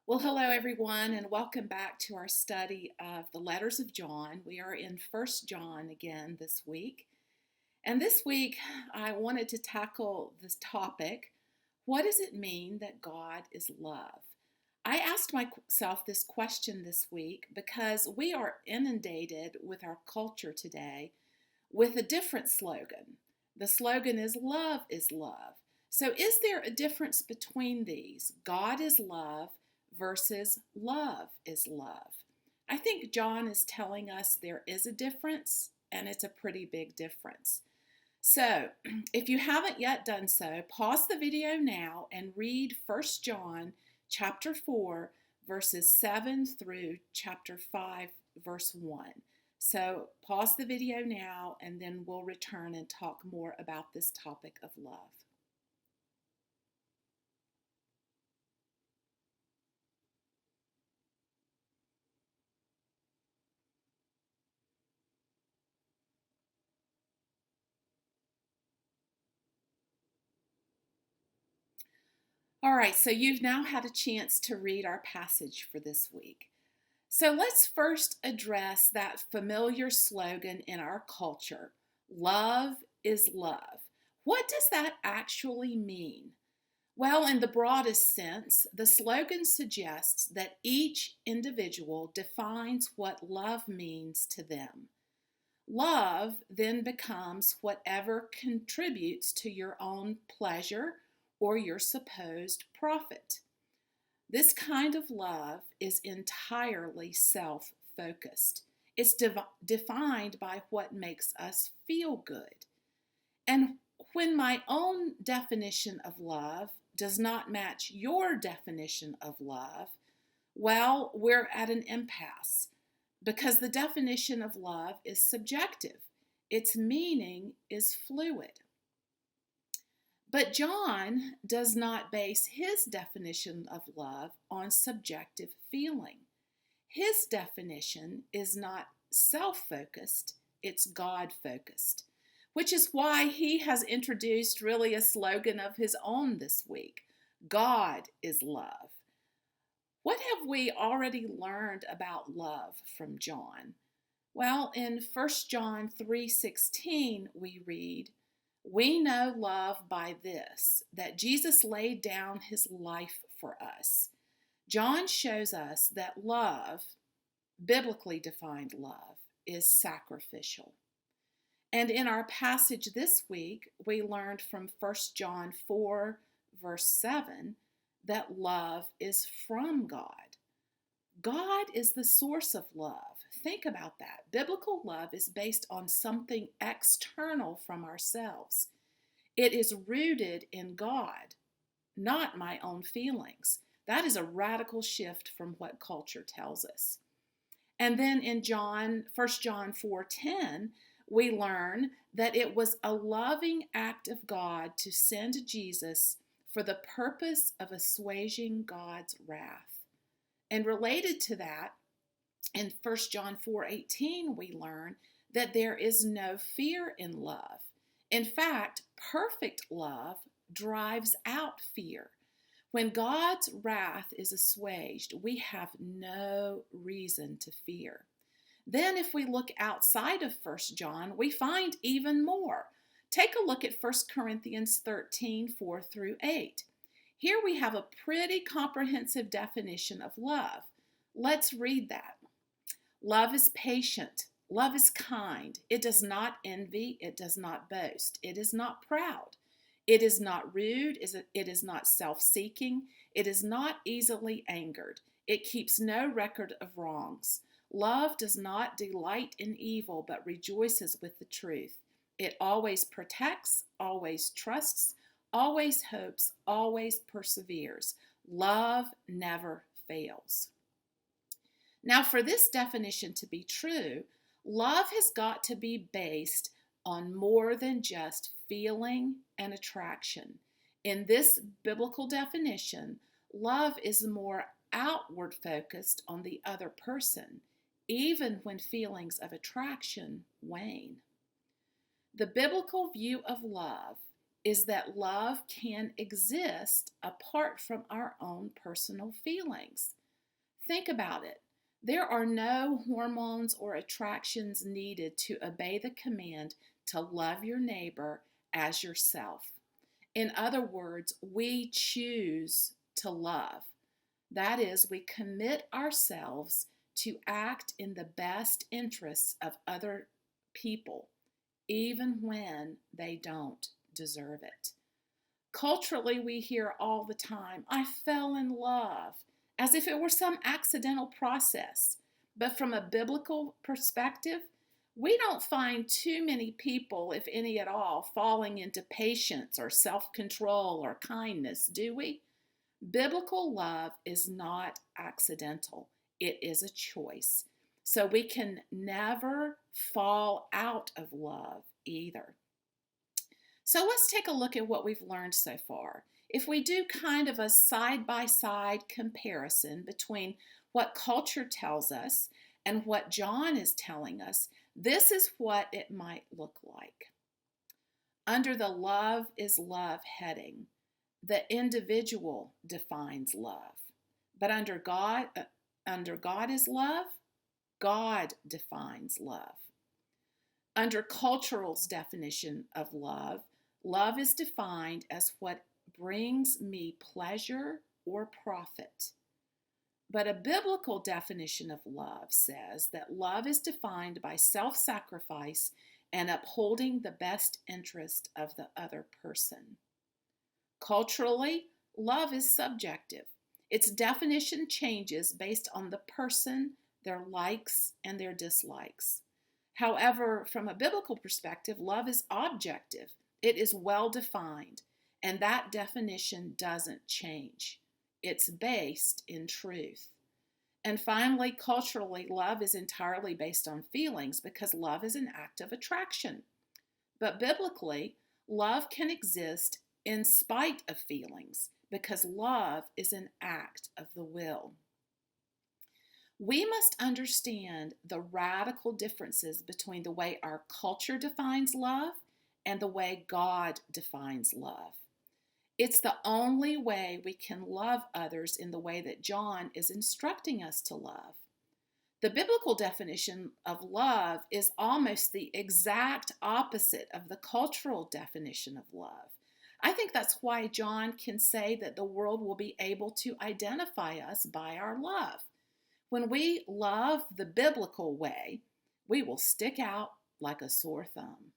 Well, hello everyone, and welcome back to our study of the letters of John. We are in First John again this week. And this week, I wanted to tackle this topic: what does it mean that God is love? I asked myself this question this week because we are inundated with our culture today with a different slogan. The slogan is "Love is love." So, is there a difference between these? God is love versus love is love. I think John is telling us there is a difference, and it's a pretty big difference. So, if you haven't yet done so, pause the video now and read 1 John chapter 4 verses 7 through chapter 5 verse 1. So, pause the video now and then we'll return and talk more about this topic of love. All right, so you've now had a chance to read our passage for this week. So let's first address that familiar slogan in our culture: love is love. What does that actually mean? Well, in the broadest sense, the slogan suggests that each individual defines what love means to them. Love then becomes whatever contributes to your own pleasure or your supposed profit. This kind of love is entirely self focused. It's defined by what makes us feel good. And when my own definition of love does not match your definition of love, well, we're at an impasse because the definition of love is subjective, its meaning is fluid. But John does not base his definition of love on subjective feeling. His definition is not self focused, it's God focused, which is why he has introduced really a slogan of his own this week: God is love. What have we already learned about love from John? Well, in 1 John 3:16 we read, "We know love by this, that Jesus laid down his life for us." John shows us that love, biblically defined love, is sacrificial. And in our passage this week, we learned from 1 John 4, verse 7, that love is from God. God is the source of love. Think about that. Biblical love is based on something external from ourselves. It is rooted in God, not my own feelings. That is a radical shift from what culture tells us. And then in 1 John 4:10, we learn that it was a loving act of God to send Jesus for the purpose of assuaging God's wrath. And related to that, in 1 John 4:18, we learn that there is no fear in love. In fact, perfect love drives out fear. When God's wrath is assuaged, we have no reason to fear. Then, if we look outside of 1 John, we find even more. Take a look at 1 Corinthians 13, 4 through 8. Here we have a pretty comprehensive definition of love. Let's read that. Love is patient. Love is kind. It does not envy. It does not boast. It is not proud. It is not rude. It is not self-seeking. It is not easily angered. It keeps no record of wrongs. Love does not delight in evil, but rejoices with the truth. It always protects, always trusts, always hopes, always perseveres. Love never fails. Now, for this definition to be true, love has got to be based on more than just feeling and attraction. In this biblical definition, love is more outward focused on the other person, even when feelings of attraction wane. The biblical view of love is that love can exist apart from our own personal feelings. Think about it. There are no hormones or attractions needed to obey the command to love your neighbor as yourself. In other words, we choose to love. That is, we commit ourselves to act in the best interests of other people, even when they don't deserve it. Culturally, we hear all the time, I fell in love, as if it were some accidental process. But from a biblical perspective, we don't find too many people, if any at all, falling into patience or self control or kindness, do we? Biblical love is not accidental, it is a choice. So we can never fall out of love either. So let's take a look at what we've learned so far. If we do kind of a side by side comparison between what culture tells us and what John is telling us, this is what it might look like. Under the Love is Love heading, the individual defines love. But under God is love, God defines love. Under cultural's definition of love, love is defined as what brings me pleasure or profit. But a biblical definition of love says that love is defined by self-sacrifice and upholding the best interest of the other person. Culturally, love is subjective. Its definition changes based on the person, their likes, and their dislikes. However, from a biblical perspective, love is objective. It is well defined, and that definition doesn't change. It's based in truth. And finally, culturally, love is entirely based on feelings because love is an act of attraction. But biblically, love can exist in spite of feelings because love is an act of the will. We must understand the radical differences between the way our culture defines love and the way God defines love. It's the only way we can love others in the way that John is instructing us to love. The biblical definition of love is almost the exact opposite of the cultural definition of love. I think that's why John can say that the world will be able to identify us by our love. When we love the biblical way, we will stick out like a sore thumb.